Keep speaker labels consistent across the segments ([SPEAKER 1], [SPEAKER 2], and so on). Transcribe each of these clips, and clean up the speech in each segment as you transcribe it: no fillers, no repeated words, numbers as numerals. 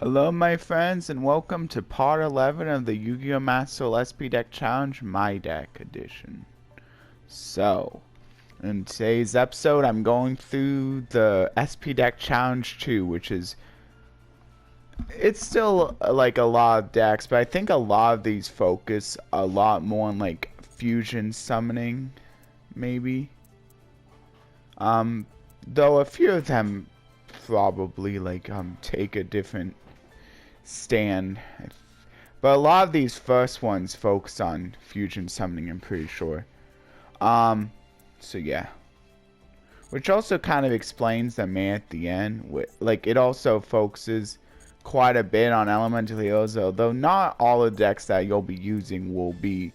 [SPEAKER 1] Hello my friends and welcome to part 11 of the Yu-Gi-Oh! Master SP Deck Challenge My Deck Edition. So, in today's episode I'm going through the SP Deck Challenge 2, which is, it's still like a lot of decks, but I think a lot of these focus a lot more on like fusion summoning, maybe. Though a few of them probably like take a different stand, but a lot of these first ones focus on fusion summoning, I'm pretty sure. So yeah, which also kind of explains the man at the end. Like, it also focuses quite a bit on elemental heroes, although not all the decks that you'll be using will be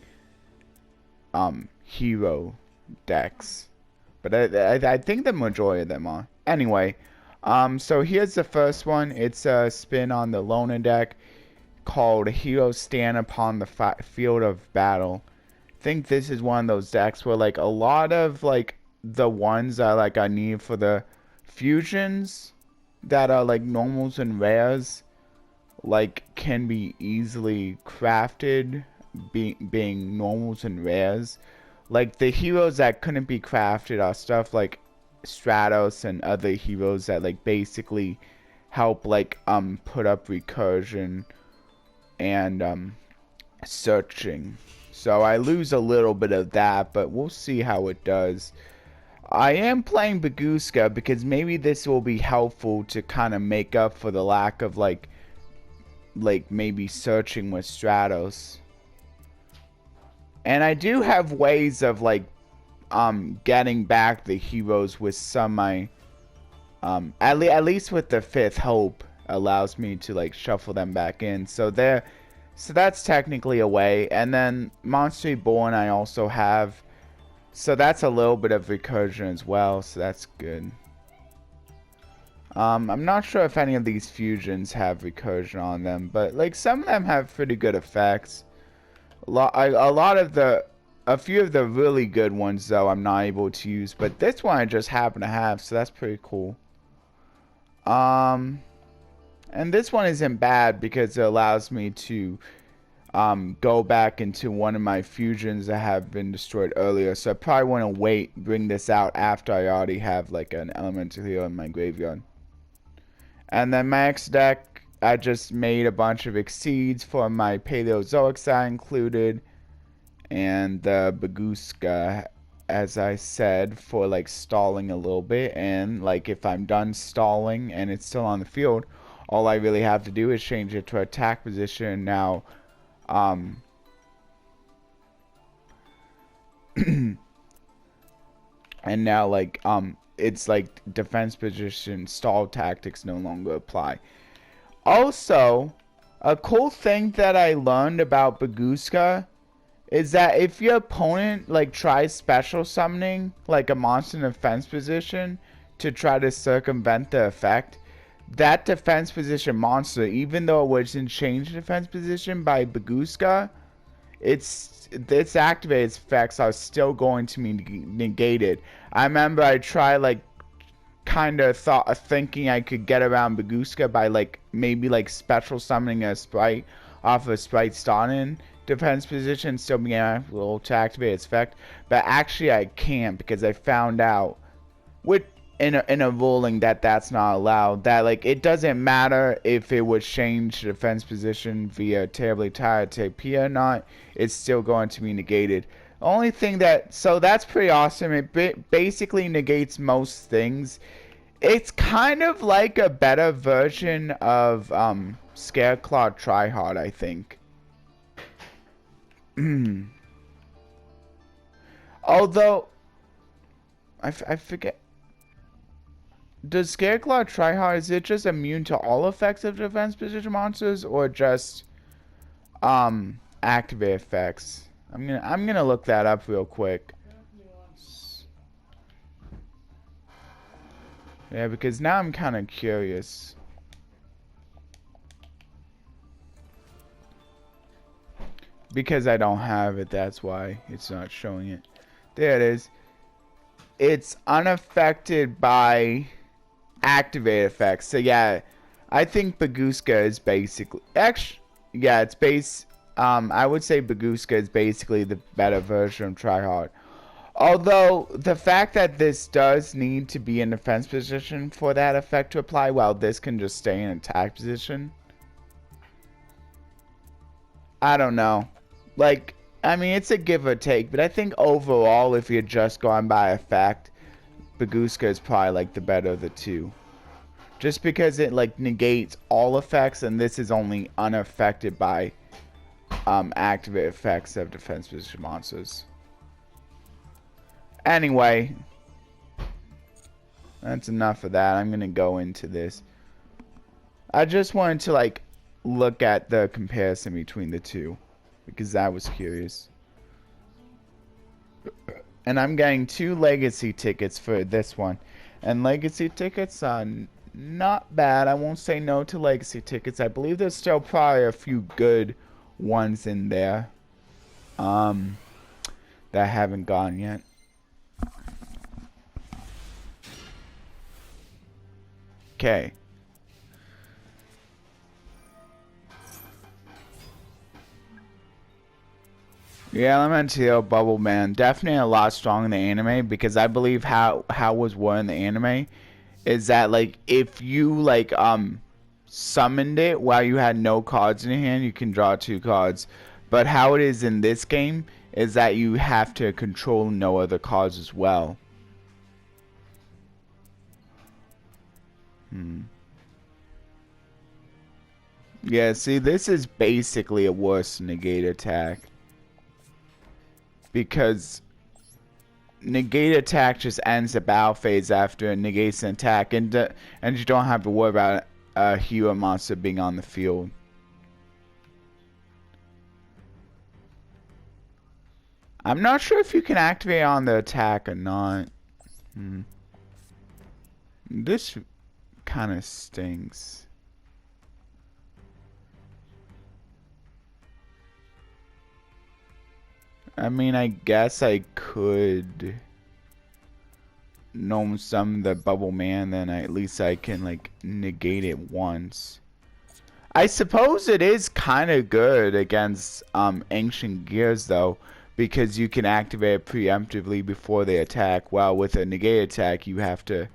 [SPEAKER 1] hero decks, but I think the majority of them are. Anyway, so here's the first one. It's a spin on the Loner deck called Heroes Stand Upon the Field of Battle. I think this is one of those decks where like a lot of like the ones that like I need for the fusions that are like normals and rares like can be easily crafted being normals and rares. Like the heroes that couldn't be crafted are stuff like Stratos and other heroes that like basically help like put up recursion and searching. So I lose a little bit of that, but we'll see how it does. I am playing Baguska because maybe this will be helpful to kind of make up for the lack of like maybe searching with Stratos. And I do have ways of like getting back the heroes with some at least with the Fifth Hope allows me to like shuffle them back in. So that's technically a way. And then Monster Reborn I also have, so that's a little bit of recursion as well, so that's good. I'm not sure if any of these fusions have recursion on them, but like some of them have pretty good effects. A few of the really good ones though I'm not able to use, but this one I just happen to have, so that's pretty cool. And this one isn't bad because it allows me to go back into one of my fusions that have been destroyed earlier, so I probably want to bring this out after I already have like an elemental hero in my graveyard. And then my next deck, I just made a bunch of exceeds for my Paleozoics I included, and the Baguska, as I said, for like stalling a little bit. And like if I'm done stalling and it's still on the field, all I really have to do is change it to attack position. Now and now like it's like defense position stall tactics no longer apply. Also, a cool thing that I learned about Baguska is that if your opponent like tries special summoning like a monster in defense position to try to circumvent the effect, that defense position monster, even though it wasn't changed defense position by Baguska, its activated effects are still going to be negated. I remember I tried like kind of thinking I could get around Baguska by like maybe like special summoning a sprite off of sprite starting defense position, still being able to activate its effect, but actually I can't because I found out in a ruling that that's not allowed, that like it doesn't matter if it was changed defense position via terribly tired TP or not, it's still going to be negated. The only thing so that's pretty awesome. It basically negates most things. It's kind of like a better version of Scareclaw Tryhard, I think. Although I forget, does Scareclaw Tryhard, is it just immune to all effects of defense position monsters or just activate effects? I'm gonna look that up real quick. Yeah, because now I'm kind of curious. Because I don't have it, that's why it's not showing it. There it is. It's unaffected by activate effects. So yeah, I think Baguska is basically actually, yeah, it's base. I would say Baguska is basically the better version of Tryhard. Although the fact that this does need to be in defense position for that effect to apply, while this can just stay in attack position. I don't know. Like, I mean, it's a give or take, but I think overall, if you're just going by effect, Baguska is probably like the better of the two. Just because it like negates all effects, and this is only unaffected by activate effects of defense position monsters. Anyway, that's enough of that. I'm gonna go into this. I just wanted to like look at the comparison between the two because I was curious. And I'm getting 2 legacy tickets for this one. And legacy tickets are not bad. I won't say no to legacy tickets. I believe there's still probably a few good ones in there that haven't gone yet. Okay. Yeah, Elemental Bubble Man definitely a lot stronger in the anime because I believe how was won in the anime is that like if you like summoned it while you had no cards in your hand, you can draw 2 cards. But how it is in this game is that you have to control no other cards as well. Yeah, see, this is basically a worse negate attack. Because negate attack just ends the battle phase after it negates an attack, and you don't have to worry about a hero monster being on the field. I'm not sure if you can activate on the attack or not. This kind of stinks. I mean, I guess I could gnome summon the Bubble Man, then at least I can like negate it once. I suppose it is kind of good against ancient gears though, because you can activate it preemptively before they attack. While with a negate attack, you have to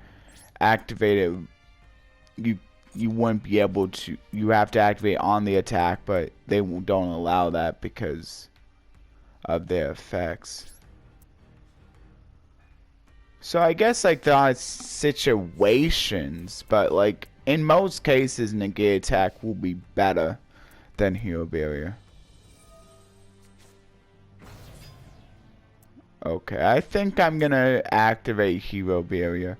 [SPEAKER 1] activate it. You wouldn't be able to. You have to activate on the attack, but they don't allow that because of their effects. So I guess like there are situations, but like in most cases negate attack will be better than hero barrier. Okay, I think I'm gonna activate hero barrier.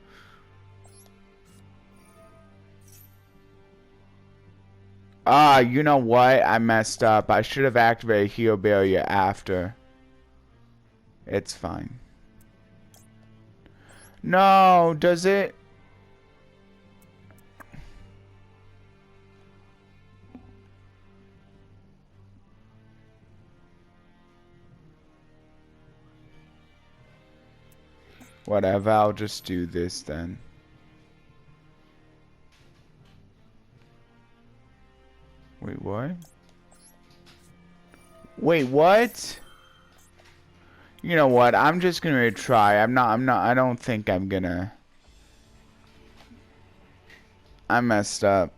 [SPEAKER 1] Ah, you know what? I messed up. I should have activated hero barrier after. It's fine. No, does it? Whatever, I'll just do this then. Wait, what? Wait, what? You know what? I'm just gonna try. I don't think I'm gonna. I messed up.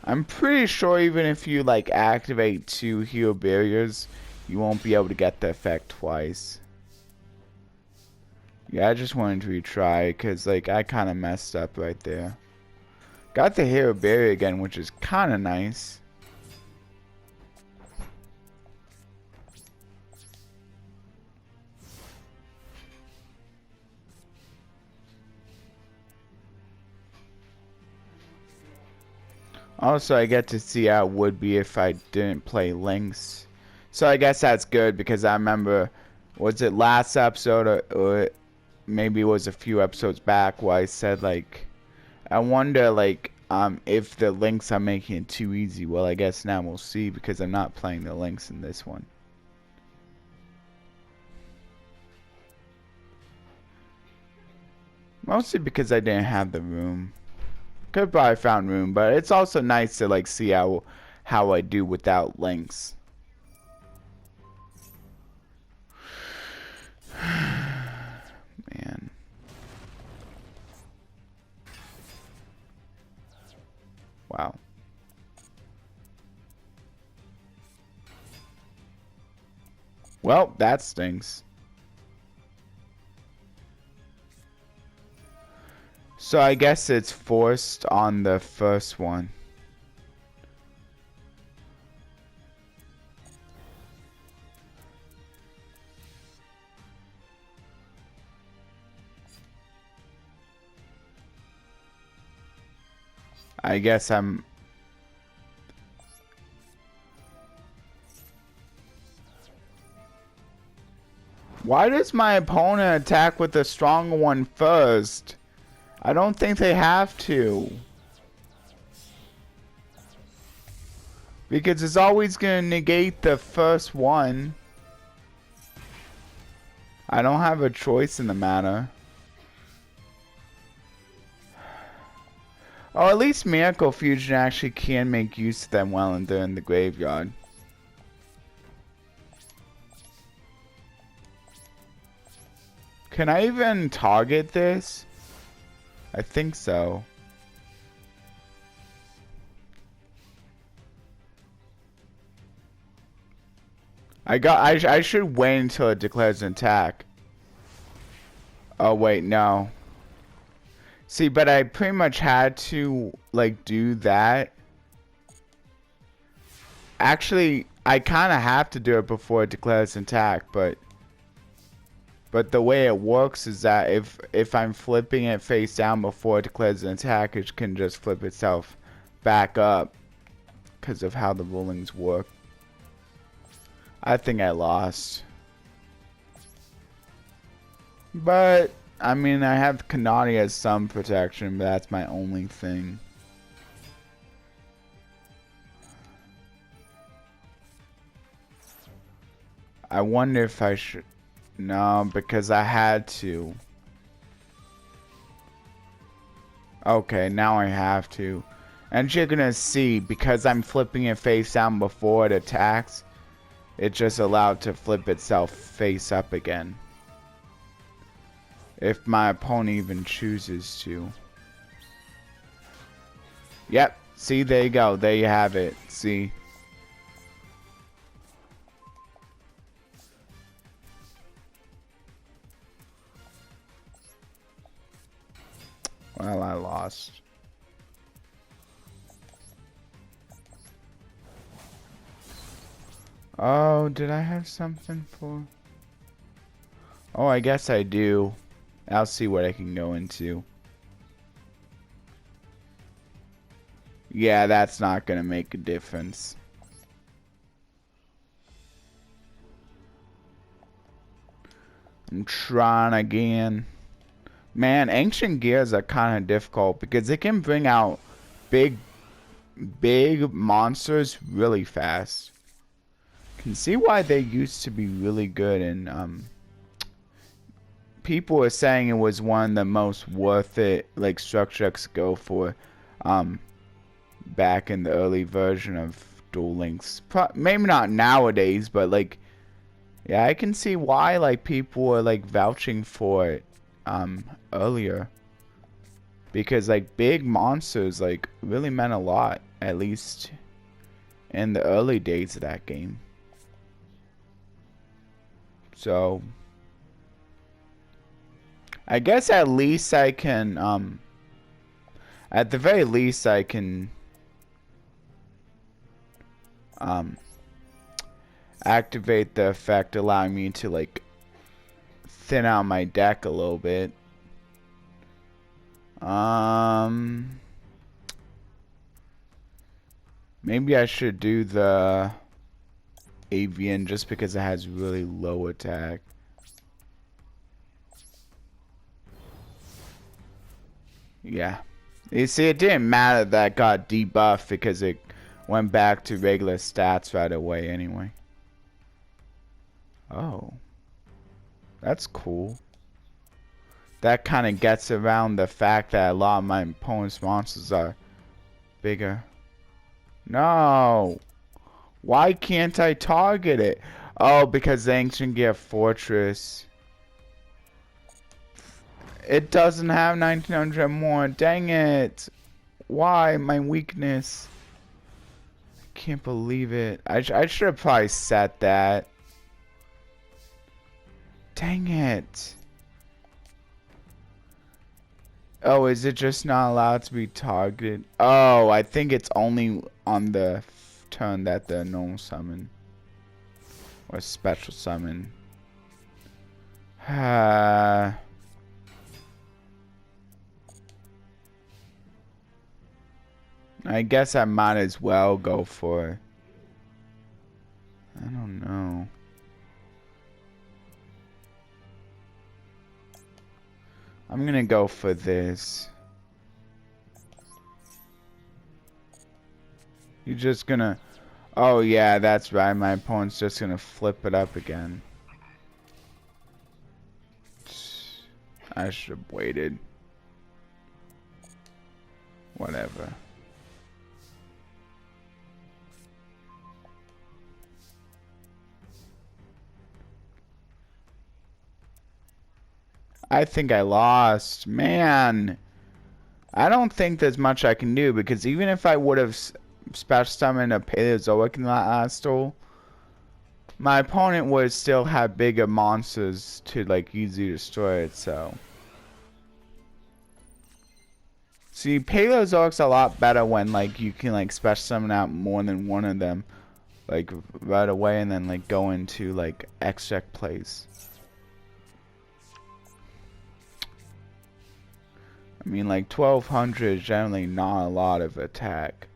[SPEAKER 1] I'm pretty sure even if you like activate 2 hero barriers, you won't be able to get the effect twice. Yeah, I just wanted to retry because like I kind of messed up right there. Got the hero barrier again, which is kind of nice. Also, I get to see how it would be if I didn't play Lynx. So I guess that's good because I remember, was it last episode or maybe it was a few episodes back where I said like, I wonder like if the Lynx are making it too easy. Well, I guess now we'll see because I'm not playing the Lynx in this one. Mostly because I didn't have the room. Could probably found room, but it's also nice to like see how I do without links. Man. Wow. Well, that stinks. So I guess it's forced on the first one. I guess I'm... Why does my opponent attack with the stronger one first? I don't think they have to. Because it's always going to negate the first one. I don't have a choice in the matter. Oh, at least Miracle Fusion actually can make use of them while they're in the graveyard. Can I even target this? I think so. I should wait until it declares an attack. Oh wait, no. See, but I pretty much had to like do that. Actually, I kind of have to do it before it declares an attack, but the way it works is that if I'm flipping it face down before it declares an attack, it can just flip itself back up because of how the rulings work. I think I lost. But, I mean, I have Kanani as some protection, but that's my only thing. I wonder if I should... No, because I had to. Okay, now I have to. And you're gonna see, because I'm flipping it face down before it attacks, it's just allowed to flip itself face up again. If my opponent even chooses to. Yep, see, there you go. There you have it. See? Well, I lost. Oh, did I have something for... Oh, I guess I do. I'll see what I can go into. Yeah, that's not gonna make a difference. I'm trying again. Man, ancient gears are kind of difficult because it can bring out big monsters really fast. Can see why they used to be really good, and people were saying it was one of the most worth it like structures to go for back in the early version of Duel Links. Maybe not nowadays, but like, yeah, I can see why like people were like vouching for it earlier, because like big monsters like really meant a lot, at least in the early days of that game. So I guess at least I can at the very least I can activate the effect, allowing me to like thin out my deck a little bit. Maybe I should do the avian just because it has really low attack. Yeah. You see, it didn't matter that it got debuffed because it went back to regular stats right away anyway. Oh. That's cool. that kind of gets around the fact that a lot of my opponent's monsters are bigger. No! Why can't I target it? Oh, because the Ancient Gear Fortress. It doesn't have 1900 more. Dang it. Why? My weakness. I can't believe it. I should have probably set that. Dang it. Oh, is it just not allowed to be targeted? Oh, I think it's only on the turn that the normal summon. Or special summon. I guess I might as well go for... I don't know. I'm gonna go for this. You're just gonna... Oh yeah, that's right. My opponent's just gonna flip it up again. I should have waited. Whatever. I think I lost. Man. I don't think there's much I can do, because even if I would have special summoned a Paleozoic in that last duel, my opponent would still have bigger monsters to like easily destroy it, so. See, Paleozoic's a lot better when like you can like special summon out more than one of them like right away and then like go into like extract plays. I mean, like 1200 is generally not a lot of attack.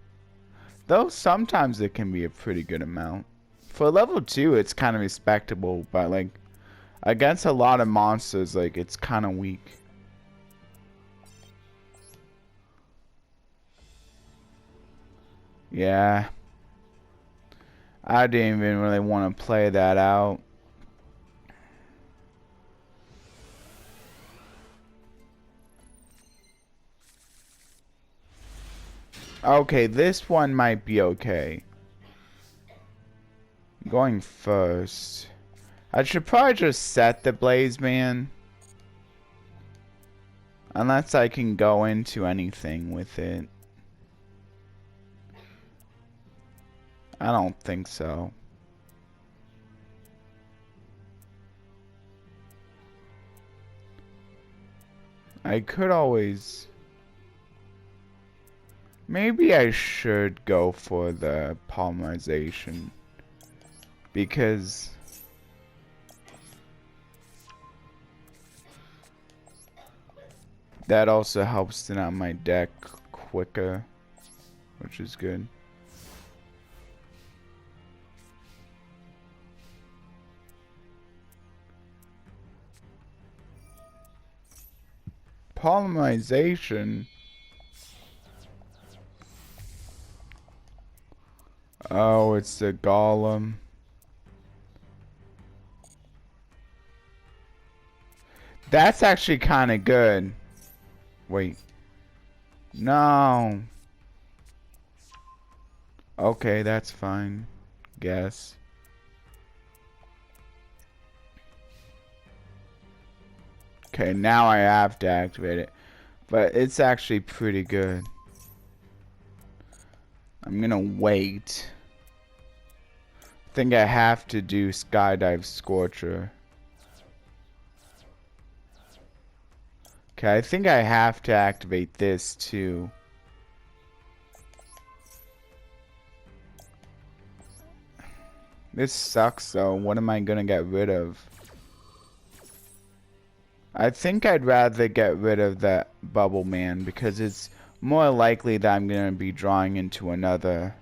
[SPEAKER 1] Though sometimes it can be a pretty good amount. For level 2, it's kind of respectable, but like against a lot of monsters, like it's kind of weak. Yeah. I didn't even really want to play that out. Okay, this one might be okay. Going first. I should probably just set the Blaze Man. Unless I can go into anything with it. I don't think so. I could always... Maybe I should go for the polymerization. Because... that also helps thin out my deck quicker. Which is good. Polymerization. Oh, it's the golem. That's actually kind of good. Wait. No. Okay, that's fine. Guess. Okay, now I have to activate it. But it's actually pretty good. I'm gonna wait. I think I have to do Skydive Scorcher. Okay, I think I have to activate this too. This sucks though. What am I gonna get rid of? I think I'd rather get rid of that Bubble Man because it's more likely that I'm gonna be drawing into another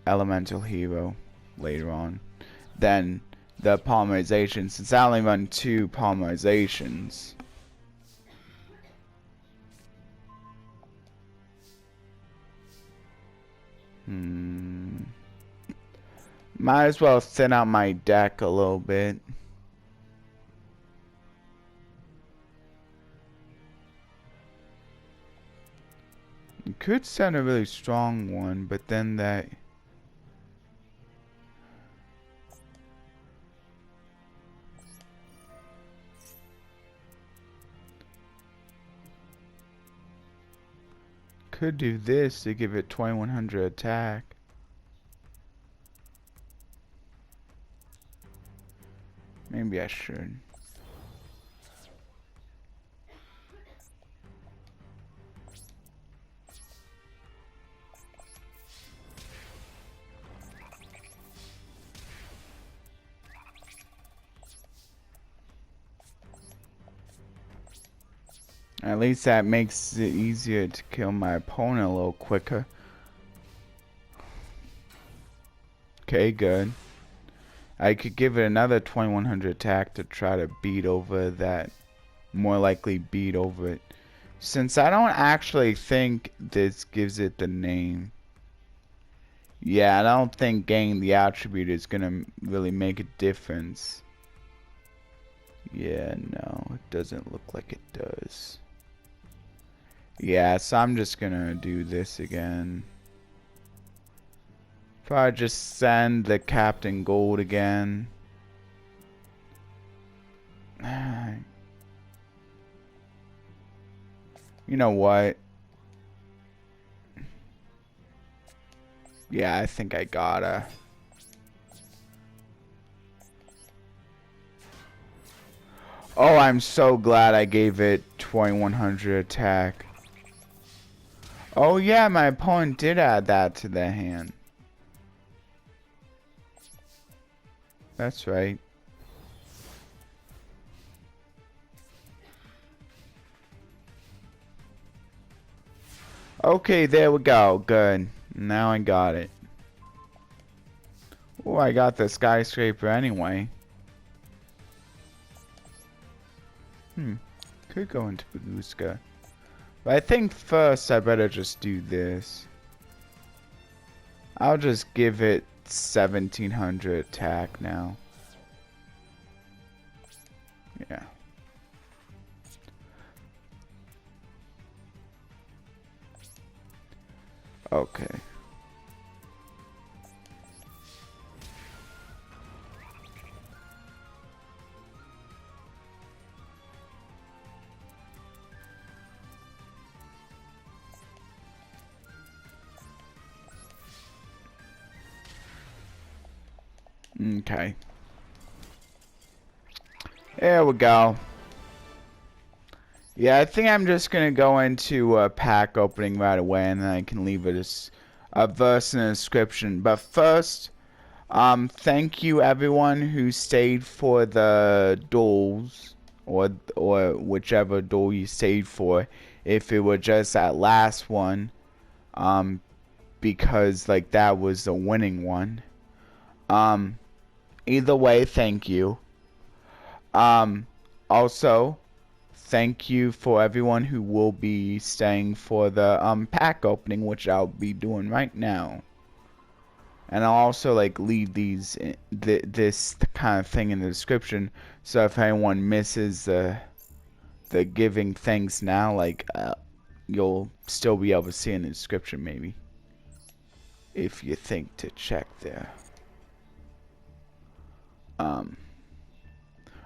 [SPEAKER 1] elemental hero later on than the polymerization, since I only run 2 polymerizations. Might as well thin out my deck a little bit. You could send a really strong one, but then that... Could do this to give it 2100 attack. Maybe I should. At least that makes it easier to kill my opponent a little quicker. Okay, good. I could give it another 2100 attack to try to beat over that. More likely beat over it. Since I don't actually think this gives it the name. Yeah, I don't think getting the attribute is gonna really make a difference. Yeah, no, it doesn't look like it does. Yeah, so I'm just gonna do this again. Probably just send the Captain Gold again. You know what? Yeah, I think I gotta. Oh, I'm so glad I gave it 2100 attack. Oh yeah, my opponent did add that to the hand. That's right. Okay, there we go. Good. Now I got it. Oh, I got the skyscraper anyway. Could go into Baguska. But I think first I better just do this. I'll just give it 1700 attack now. Yeah. Okay. Okay. There we go. Yeah, I think I'm just gonna go into a pack opening right away, and then I can leave it a verse in the description. But first, thank you everyone who stayed for the duels, or whichever duel you stayed for. If it were just that last one, because like that was the winning one. Either way, thank you. Also, thank you for everyone who will be staying for the pack opening, which I'll be doing right now. And I'll also like leave this kind of thing in the description, so if anyone misses the giving thanks now, like you'll still be able to see in the description maybe, if you think to check there.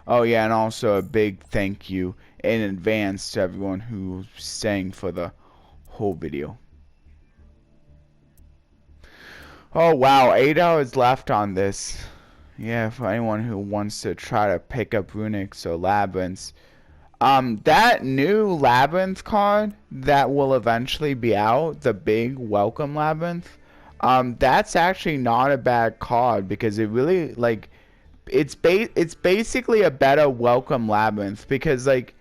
[SPEAKER 1] Oh yeah, and also a big thank you in advance to everyone who's staying for the whole video. Oh wow, 8 hours left on this. Yeah, for anyone who wants to try to pick up runics or labyrinths. That new labyrinth card that will eventually be out, the big welcome labyrinth, that's actually not a bad card, because it really like it's basically a better welcome labyrinth, because like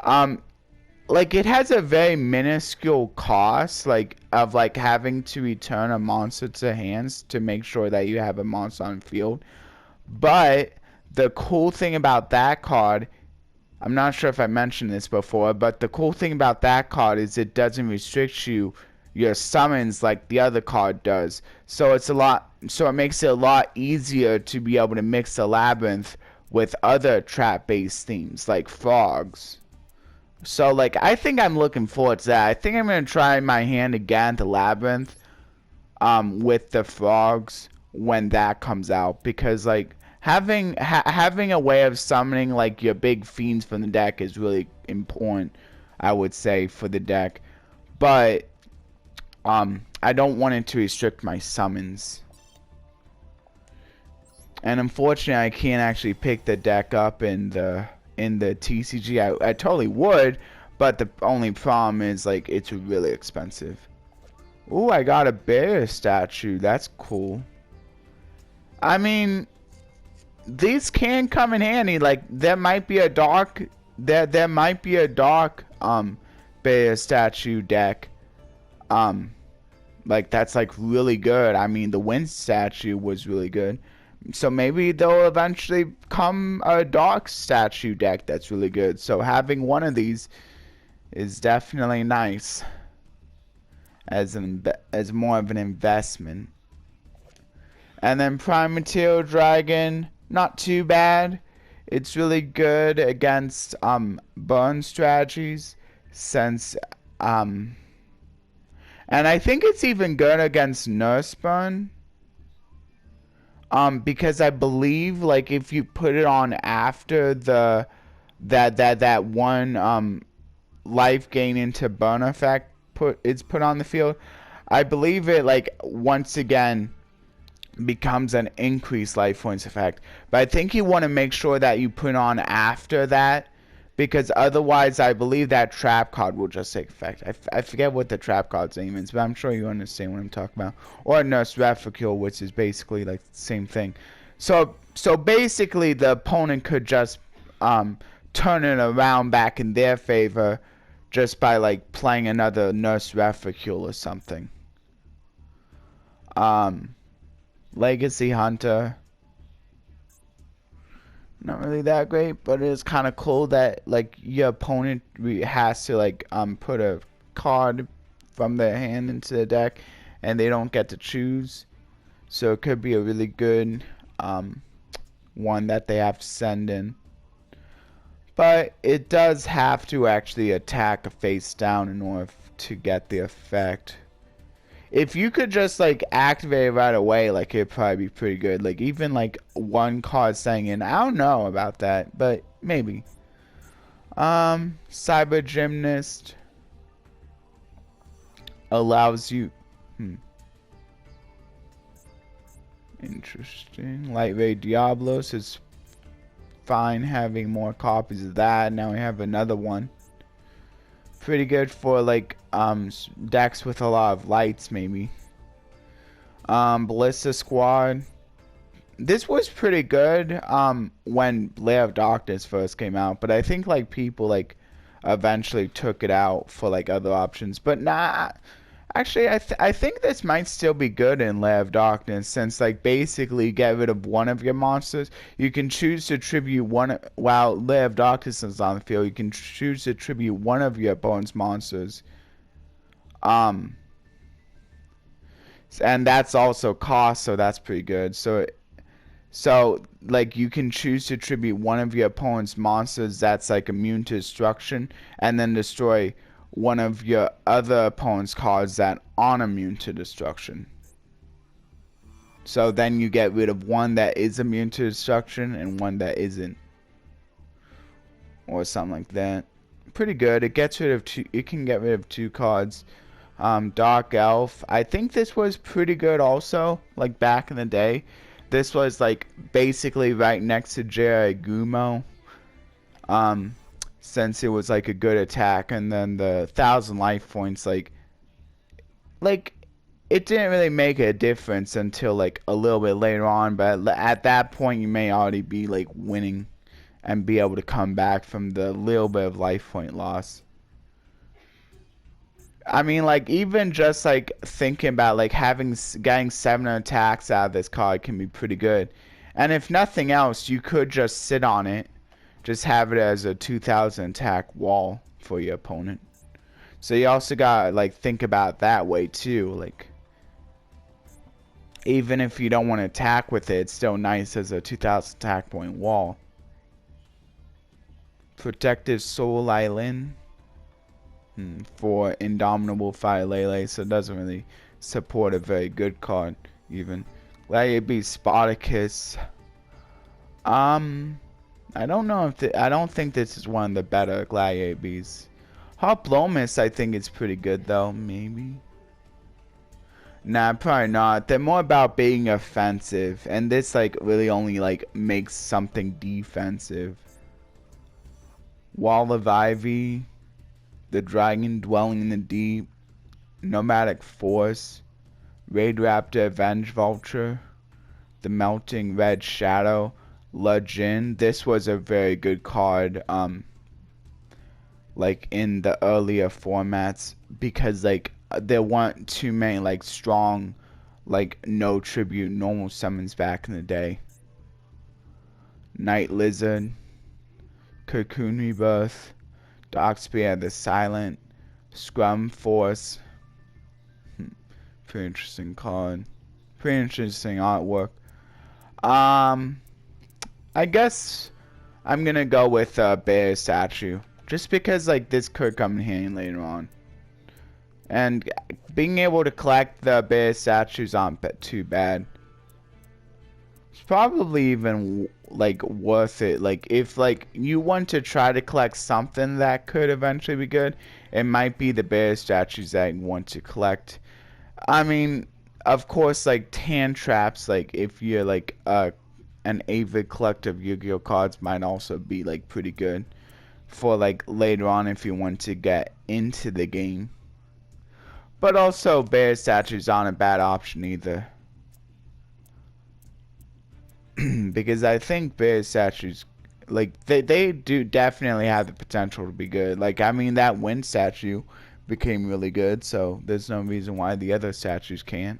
[SPEAKER 1] it has a very minuscule cost, like of like having to return a monster to hands to make sure that you have a monster on field. But the cool thing about that card, I'm not sure if I mentioned this before, but the cool thing about that card is it doesn't restrict your summons like the other card does. So it makes it a lot easier to be able to mix the labyrinth with other trap-based themes like frogs. So, like, I think I'm looking forward to that. I think I'm going to try my hand again to Labyrinth with the frogs when that comes out. Because, like, having a way of summoning, like, your big fiends from the deck is really important, I would say, for the deck. But, I don't want it to restrict my summons. And unfortunately, I can't actually pick the deck up in the TCG. I totally would, but the only problem is, like, it's really expensive. Ooh, I got a bear statue. That's cool. I mean, these can come in handy. Like, there might be a dark bear statue deck. Like, that's like really good. I mean, the wind statue was really good. So maybe there'll eventually come a dark statue deck that's really good. So having one of these is definitely nice as more of an investment. And then Prime Material Dragon, not too bad. It's really good against burn strategies since and I think it's even good against Nurse Burn. Because I believe, like, if you put it on after that one life gain into burn effect it's put on the field, I believe it, like, once again becomes an increased life points effect. But I think you want to make sure that you put on after that, because otherwise I believe that trap card will just take effect. I forget what the trap card's name is, but I'm sure you understand what I'm talking about. Or Nurse Reficule, which is basically like the same thing. So basically the opponent could just turn it around back in their favor just by, like, playing another Nurse Reficule or something. Legacy Hunter, not really that great, but it is kind of cool that, like, your opponent has to, like, put a card from their hand into the deck and they don't get to choose. So it could be a really good one that they have to send in. But it does have to actually attack a face down in order to get the effect. If you could just, like, activate it right away, like, it'd probably be pretty good. Like, even, like, one card staying in. I don't know about that, but maybe. Cyber Gymnast allows you... Interesting. Lightweight Diablos is fine having more copies of that. Now we have another one. Pretty good for, like, decks with a lot of lights, maybe. Ballista Squad. This was pretty good when Lair of Darkness first came out, but I think, like, people, like, eventually took it out for, like, other options. But nah, actually, I think this might still be good in Lair of Darkness, since, like, basically you get rid of one of your monsters. You can choose to tribute one, while Lair of Darkness is on the field, you can choose to tribute one of your opponent's monsters. And that's also cost, so that's pretty good. So, like, you can choose to tribute one of your opponent's monsters that's, like, immune to destruction, and then destroy one of your other opponent's cards that aren't immune to destruction. So then you get rid of one that is immune to destruction and one that isn't, or something like that. Pretty good. It gets rid of two. It can get rid of two cards. Dark Elf. I think this was pretty good also. Like, back in the day, this was, like, basically right next to Jeragumo. Since it was, like, a good attack, and then the 1,000 life points, like it didn't really make a difference until, like, a little bit later on, but at that point you may already be, like, winning and be able to come back from the little bit of life point loss. I mean, like, even just, like, thinking about, like, getting 7 attacks out of this card can be pretty good. And if nothing else, you could just sit on it. Just have it as a 2,000 attack wall for your opponent. So you also gotta, like, think about it that way too. Like, even if you don't want to attack with it, it's still nice as a 2,000 attack point wall. Protective Soul Island. for Indomitable Fire Lele, so it doesn't really support a very good card even. Gladiator Beast Spartacus. I don't know if I don't think this is one of the better Gladiator Beasts. Hoplomus, I think it's pretty good though, maybe. Nah, probably not. They're more about being offensive, and this like really only like makes something defensive. Wall of Ivy, the Dragon Dwelling in the Deep, Nomadic Force, Raid Raptor Avenge Vulture, the Melting Red Shadow, Lejin. This was a very good card, like in the earlier formats, because like there weren't too many like strong, like no tribute normal summons back in the day. Night Lizard, Cocoon Rebirth, Darkspear the Silent, Scrum Force. Pretty interesting card. Pretty interesting artwork. I guess I'm gonna go with Bear Statue, just because like this could come in handy later on. And being able to collect the Bear Statues aren't too bad. It's probably even like worth it. Like if like you want to try to collect something that could eventually be good, it might be the Bear Statues that you want to collect. I mean, of course, like Tan Traps, like if you're like an avid collector of Yu-Gi-Oh cards, might also be like pretty good for like later on if you want to get into the game. But also, Bear Statues aren't a bad option either. Because I think Bear Statues, like, they do definitely have the potential to be good. Like, I mean, that Wind statue became really good, so there's no reason why the other statues can't.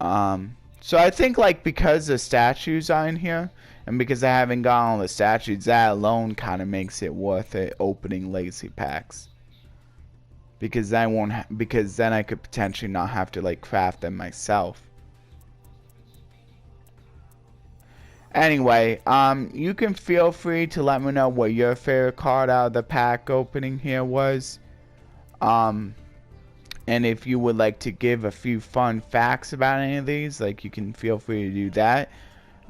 [SPEAKER 1] So I think, like, because the statues are in here, and because I haven't got all the statues, that alone kind of makes it worth it opening lazy packs. Because I won't, because then I could potentially not have to like craft them myself. Anyway, you can feel free to let me know what your favorite card out of the pack opening here was. And if you would like to give a few fun facts about any of these, like you can feel free to do that.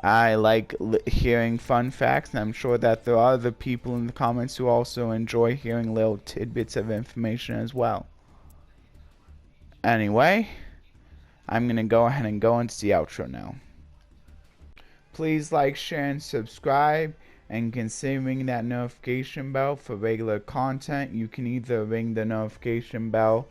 [SPEAKER 1] I like hearing fun facts, and I'm sure that there are other people in the comments who also enjoy hearing little tidbits of information as well. Anyway, I'm going to go ahead and go into the outro now. Please like, share, and subscribe, and consider ringing that notification bell for regular content. You can either ring the notification bell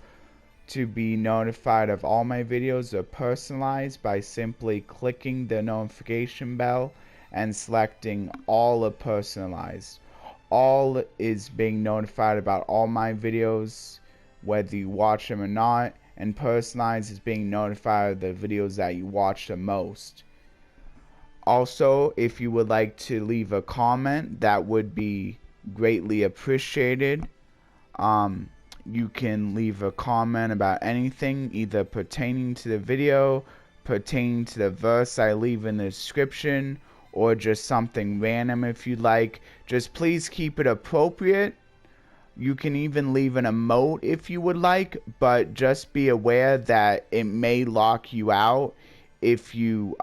[SPEAKER 1] to be notified of all my videos or personalized by simply clicking the notification bell and selecting all or personalized. All is being notified about all my videos, whether you watch them or not, and personalized is being notified of the videos that you watch the most. Also, if you would like to leave a comment, that would be greatly appreciated. You can leave a comment about anything, either pertaining to the video, pertaining to the verse I leave in the description, or just something random if you'd like. Just please keep it appropriate. You can even leave an emote if you would like, but just be aware that it may lock you out if you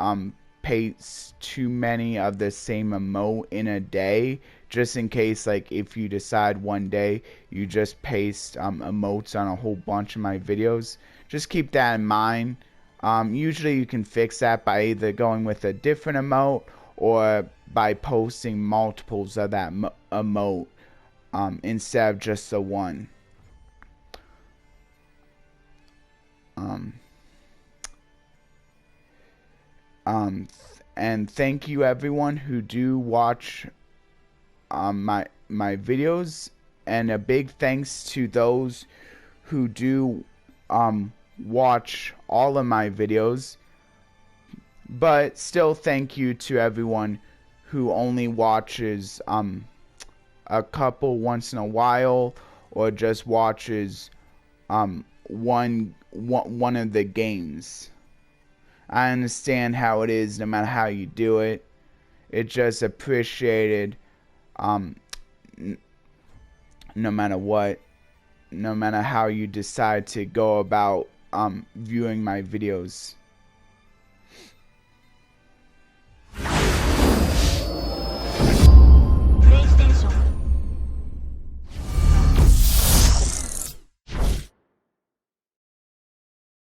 [SPEAKER 1] paste too many of the same emote in a day. Just in case, like, if you decide one day you just paste emotes on a whole bunch of my videos, just keep that in mind. Usually you can fix that by either going with a different emote or by posting multiples of that emote instead of just the one. And thank you everyone who do watch my videos, and a big thanks to those who do watch all of my videos, but still thank you to everyone who only watches a couple once in a while, or just watches one of the games. I understand how it is no matter how you do it. It's just appreciated no matter what, no matter how you decide to go about viewing my videos.